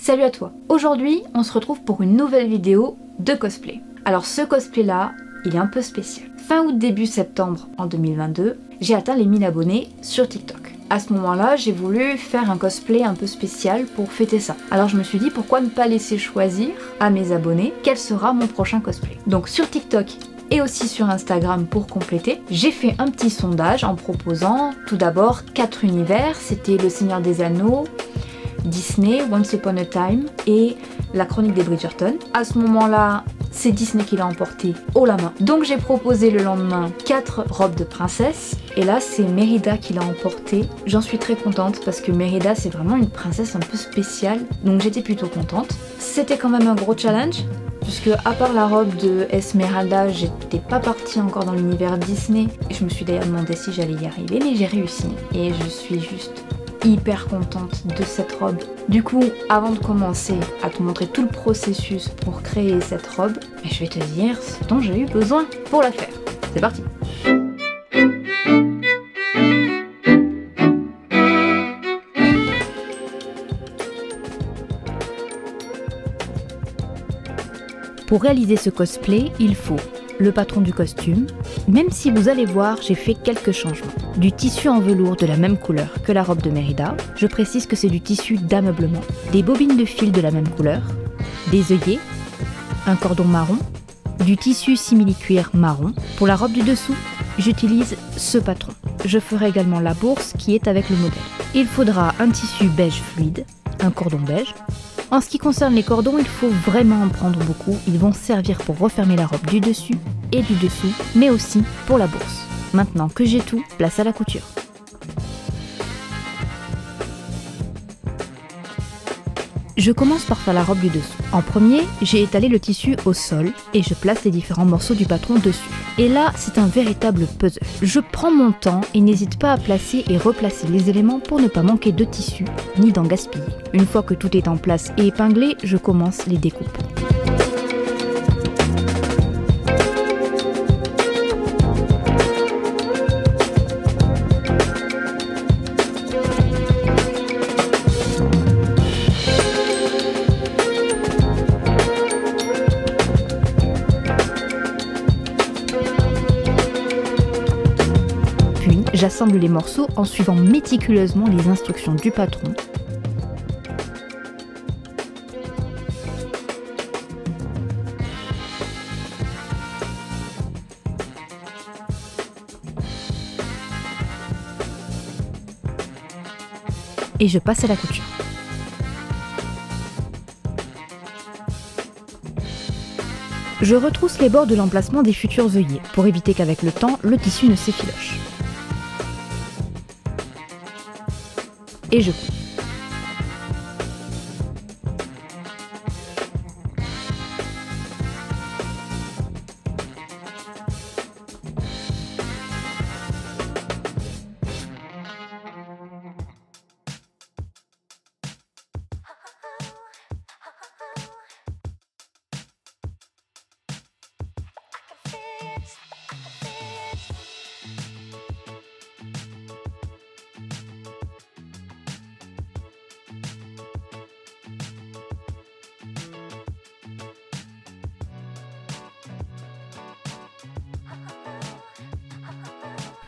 Salut à toi. Aujourd'hui, on se retrouve pour une nouvelle vidéo de cosplay. Alors ce cosplay là, il est un peu spécial. Fin août, début septembre en 2022, j'ai atteint les 1000 abonnés sur TikTok. À ce moment-là, j'ai voulu faire un cosplay un peu spécial pour fêter ça. Alors je me suis dit pourquoi ne pas laisser choisir à mes abonnés quel sera mon prochain cosplay. Donc sur TikTok et aussi sur Instagram pour compléter, j'ai fait un petit sondage en proposant tout d'abord 4 univers. C'était Le Seigneur des Anneaux, Disney, Once Upon a Time et La Chronique des Bridgerton. À ce moment-là, c'est Disney qui l'a emporté haut la main. Donc j'ai proposé le lendemain 4 robes de princesse. Et là, c'est Mérida qui l'a emporté. J'en suis très contente parce que Mérida, c'est vraiment une princesse un peu spéciale. Donc j'étais plutôt contente. C'était quand même un gros challenge, puisque à part la robe de Esmeralda, j'étais pas partie encore dans l'univers Disney. Je me suis d'ailleurs demandé si j'allais y arriver, mais j'ai réussi. Et je suis juste hyper contente de cette robe. Du coup, avant de commencer à te montrer tout le processus pour créer cette robe, je vais te dire ce dont j'ai eu besoin pour la faire. C'est parti! Pour réaliser ce cosplay, il faut le patron du costume, même si vous allez voir, j'ai fait quelques changements. Du tissu en velours de la même couleur que la robe de Mérida, je précise que c'est du tissu d'ameublement, des bobines de fil de la même couleur, des œillets, un cordon marron, du tissu simili-cuir marron. Pour la robe du dessous, j'utilise ce patron. Je ferai également la bourse qui est avec le modèle. Il faudra un tissu beige fluide, un cordon beige. En ce qui concerne les cordons, il faut vraiment en prendre beaucoup. Ils vont servir pour refermer la robe du dessus et du dessous, mais aussi pour la bourse. Maintenant que j'ai tout, place à la couture. Je commence par faire la robe du dessous. En premier, j'ai étalé le tissu au sol et je place les différents morceaux du patron dessus. Et là, c'est un véritable puzzle. Je prends mon temps et n'hésite pas à placer et replacer les éléments pour ne pas manquer de tissu, ni d'en gaspiller. Une fois que tout est en place et épinglé, je commence les découpes. J'assemble les morceaux en suivant méticuleusement les instructions du patron. Et je passe à la couture. Je retrousse les bords de l'emplacement des futurs œillets pour éviter qu'avec le temps, le tissu ne s'effiloche. Et je couds.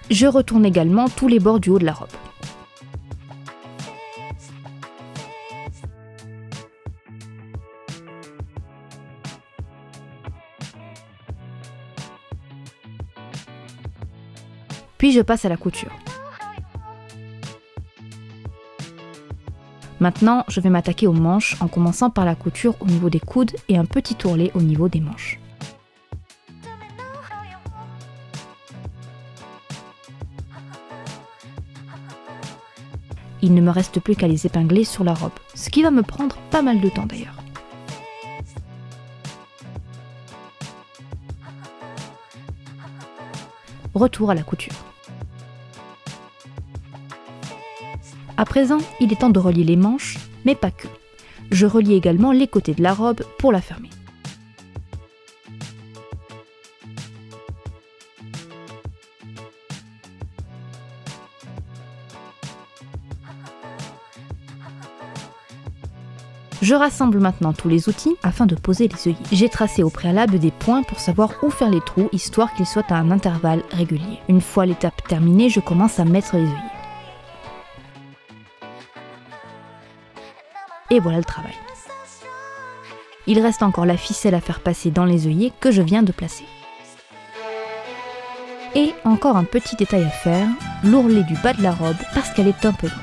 Je retourne également tous les bords du haut de la robe. Puis je passe à la couture. Maintenant, je vais m'attaquer aux manches en commençant par la couture au niveau des coudes et un petit ourlet au niveau des manches. Il ne me reste plus qu'à les épingler sur la robe, ce qui va me prendre pas mal de temps d'ailleurs. Retour à la couture. À présent, il est temps de relier les manches, mais pas que. Je relie également les côtés de la robe pour la fermer. Je rassemble maintenant tous les outils afin de poser les œillets. J'ai tracé au préalable des points pour savoir où faire les trous, histoire qu'ils soient à un intervalle régulier. Une fois l'étape terminée, je commence à mettre les œillets. Et voilà le travail. Il reste encore la ficelle à faire passer dans les œillets que je viens de placer. Et encore un petit détail à faire, l'ourlet du bas de la robe parce qu'elle est un peu longue.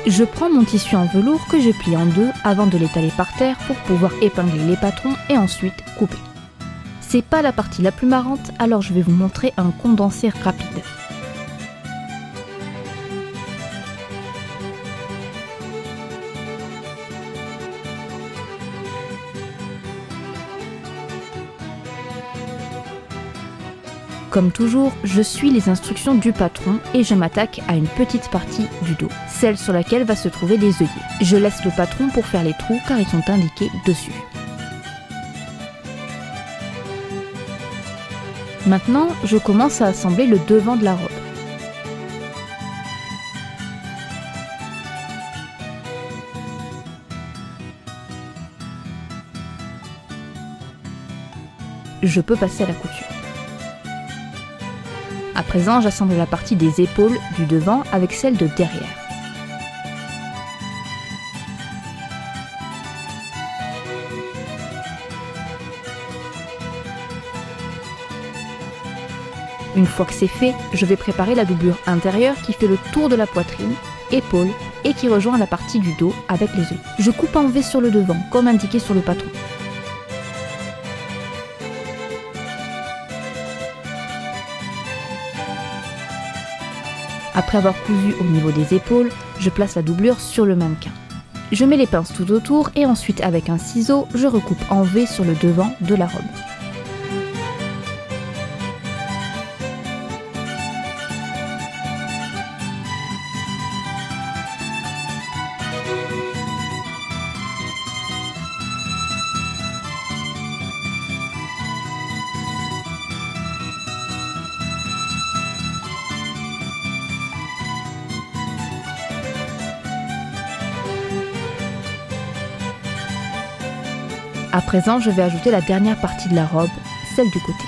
Je prends mon tissu en velours que je plie en deux avant de l'étaler par terre pour pouvoir épingler les patrons et ensuite couper. C'est pas la partie la plus marrante, alors je vais vous montrer un condensé rapide. Comme toujours, je suis les instructions du patron et je m'attaque à une petite partie du dos, celle sur laquelle va se trouver les œillets. Je laisse le patron pour faire les trous car ils sont indiqués dessus. Maintenant, je commence à assembler le devant de la robe. Je peux passer à la couture. À présent, j'assemble la partie des épaules du devant avec celle de derrière. Une fois que c'est fait, je vais préparer la doublure intérieure qui fait le tour de la poitrine, épaules et qui rejoint la partie du dos avec les œillets. Je coupe en V sur le devant, comme indiqué sur le patron. Après avoir cousu au niveau des épaules, je place la doublure sur le mannequin. Je mets les pinces tout autour et ensuite avec un ciseau, je recoupe en V sur le devant de la robe. À présent, je vais ajouter la dernière partie de la robe, celle du côté.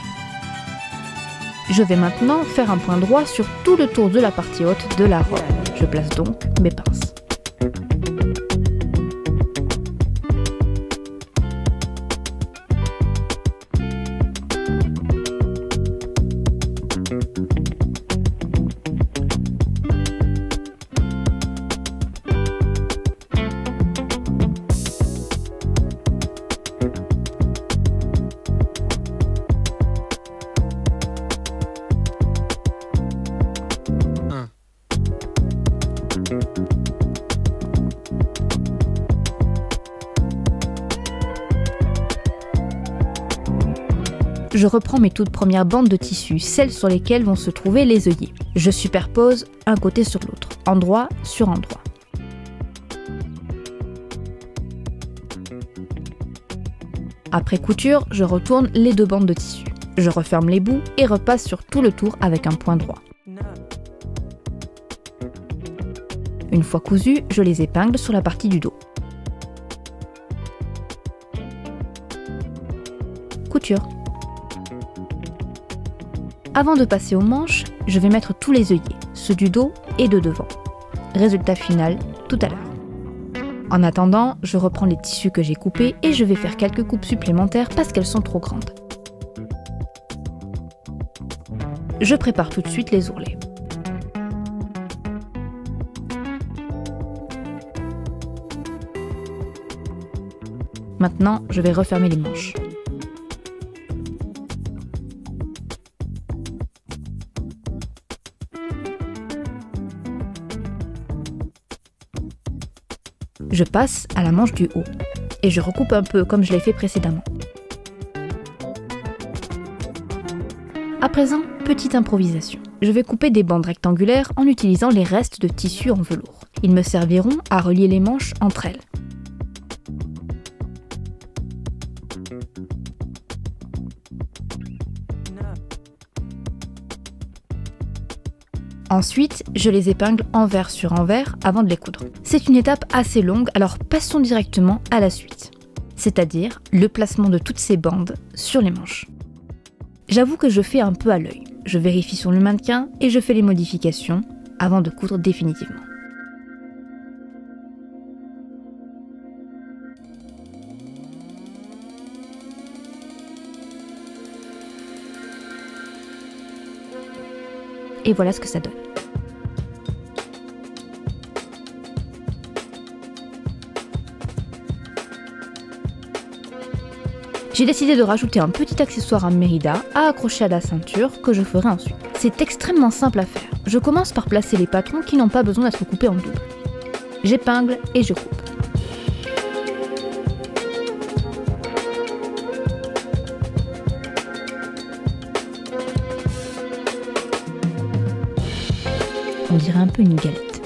Je vais maintenant faire un point droit sur tout le tour de la partie haute de la robe. Je place donc mes pinces. Je reprends mes toutes premières bandes de tissu, celles sur lesquelles vont se trouver les œillets. Je superpose un côté sur l'autre, endroit sur endroit. Après couture, je retourne les deux bandes de tissu. Je referme les bouts et repasse sur tout le tour avec un point droit. Une fois cousues, je les épingle sur la partie du dos. Couture. Avant de passer aux manches, je vais mettre tous les œillets, ceux du dos et de devant. Résultat final tout à l'heure. En attendant, je reprends les tissus que j'ai coupés et je vais faire quelques coupes supplémentaires parce qu'elles sont trop grandes. Je prépare tout de suite les ourlets. Maintenant, je vais refermer les manches. Je passe à la manche du haut et je recoupe un peu comme je l'ai fait précédemment. À présent, petite improvisation. Je vais couper des bandes rectangulaires en utilisant les restes de tissu en velours. Ils me serviront à relier les manches entre elles. Ensuite, je les épingle envers sur envers avant de les coudre. C'est une étape assez longue, alors passons directement à la suite. C'est-à-dire le placement de toutes ces bandes sur les manches. J'avoue que je fais un peu à l'œil. Je vérifie sur le mannequin et je fais les modifications avant de coudre définitivement. Et voilà ce que ça donne. J'ai décidé de rajouter un petit accessoire à Mérida à accrocher à la ceinture que je ferai ensuite. C'est extrêmement simple à faire. Je commence par placer les patrons qui n'ont pas besoin d'être coupés en double. J'épingle et je coupe. On dirait un peu une galette.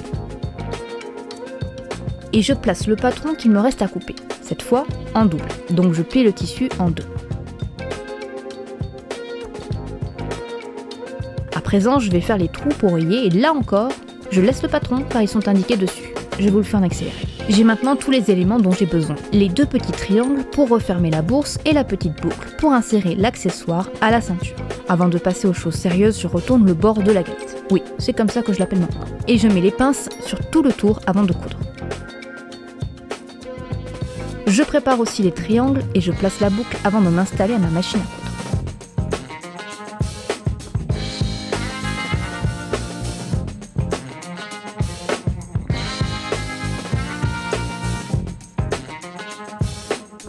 Et je place le patron qu'il me reste à couper, cette fois en double, donc je plie le tissu en deux. À présent, je vais faire les trous pour rayer et là encore, je laisse le patron car ils sont indiqués dessus. Je vais vous le faire en accéléré. J'ai maintenant tous les éléments dont j'ai besoin. Les deux petits triangles pour refermer la bourse et la petite boucle pour insérer l'accessoire à la ceinture. Avant de passer aux choses sérieuses, je retourne le bord de la galette. Oui, c'est comme ça que je l'appelle maintenant. Et je mets les pinces sur tout le tour avant de coudre. Je prépare aussi les triangles et je place la boucle avant de m'installer à ma machine à coudre.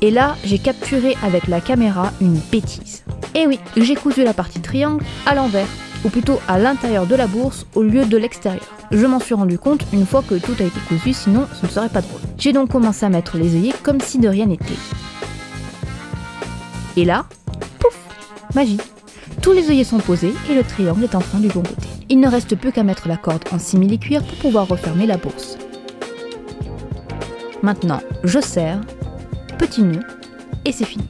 Et là, j'ai capturé avec la caméra une bêtise. Et oui, j'ai cousu la partie triangle à l'envers, ou plutôt à l'intérieur de la bourse au lieu de l'extérieur. Je m'en suis rendu compte une fois que tout a été cousu, sinon ce ne serait pas drôle. J'ai donc commencé à mettre les œillets comme si de rien n'était. Et là, pouf, magie. Tous les œillets sont posés et le triangle est enfin du bon côté. Il ne reste plus qu'à mettre la corde en simili-cuir pour pouvoir refermer la bourse. Maintenant, je serre, petit nœud, et c'est fini.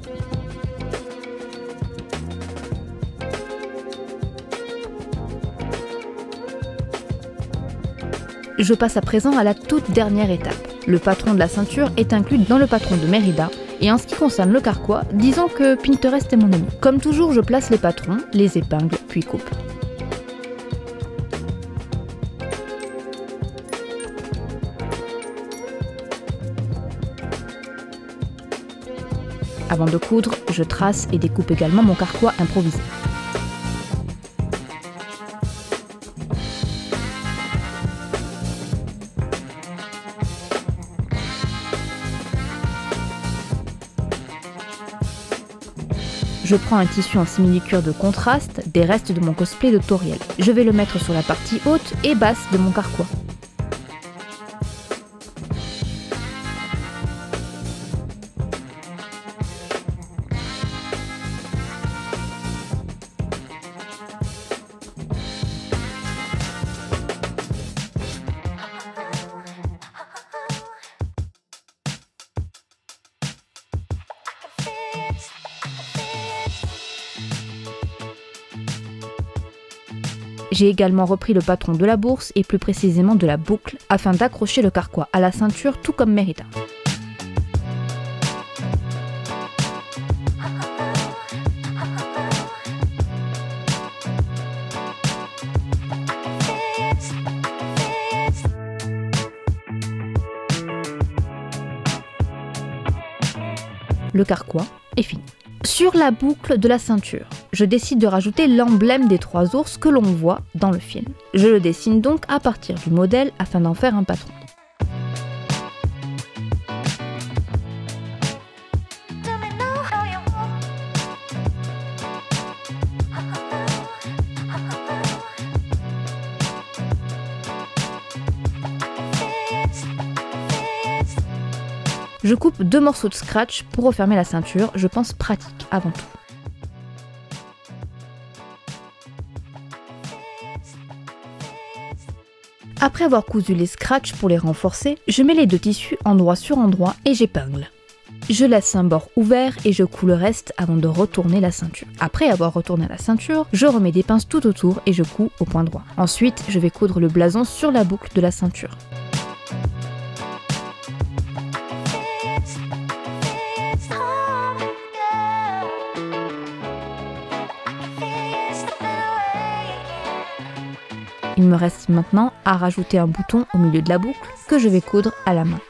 Je passe à présent à la toute dernière étape. Le patron de la ceinture est inclus dans le patron de Mérida, et en ce qui concerne le carquois, disons que Pinterest est mon ami. Comme toujours, je place les patrons, les épingle, puis coupe. Avant de coudre, je trace et découpe également mon carquois improvisé. Je prends un tissu en simili-cuir de contraste des restes de mon cosplay de Toriel. Je vais le mettre sur la partie haute et basse de mon carquois. J'ai également repris le patron de la bourse et plus précisément de la boucle afin d'accrocher le carquois à la ceinture tout comme Mérida. Le carquois est fini. Sur la boucle de la ceinture, je décide de rajouter l'emblème des 3 ours que l'on voit dans le film. Je le dessine donc à partir du modèle afin d'en faire un patron. Je coupe 2 morceaux de scratch pour refermer la ceinture, je pense pratique avant tout. Après avoir cousu les scratchs pour les renforcer, je mets les 2 tissus endroit sur endroit et j'épingle. je laisse un bord ouvert et je couds le reste avant de retourner la ceinture. Après avoir retourné la ceinture, je remets des pinces tout autour et je couds au point droit. Ensuite, je vais coudre le blason sur la boucle de la ceinture. Il me reste maintenant à rajouter un bouton au milieu de la boucle que je vais coudre à la main.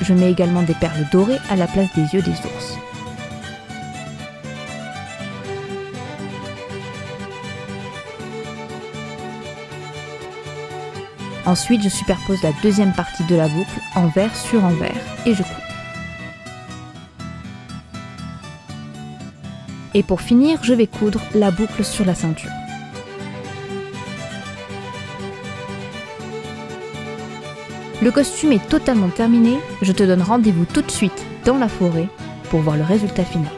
Je mets également des perles dorées à la place des yeux des ours. Ensuite, je superpose la deuxième partie de la boucle, envers sur envers, et je couds. Et pour finir, je vais coudre la boucle sur la ceinture. Le costume est totalement terminé, je te donne rendez-vous tout de suite dans la forêt pour voir le résultat final.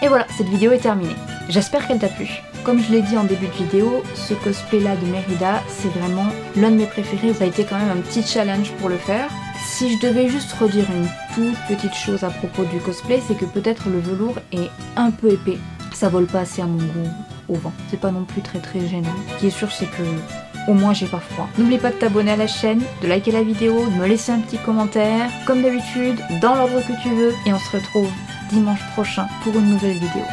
Et voilà, cette vidéo est terminée. J'espère qu'elle t'a plu. Comme je l'ai dit en début de vidéo, ce cosplay là de Mérida, c'est vraiment l'un de mes préférés. Ça a été quand même un petit challenge pour le faire. Si je devais juste redire une toute petite chose à propos du cosplay, c'est que peut-être le velours est un peu épais. Ça vole pas assez à mon goût au vent. C'est pas non plus très gênant. Ce qui est sûr, c'est que au moins j'ai pas froid. N'oublie pas de t'abonner à la chaîne, de liker la vidéo, de me laisser un petit commentaire, comme d'habitude, dans l'ordre que tu veux. Et on se retrouve dimanche prochain pour une nouvelle vidéo.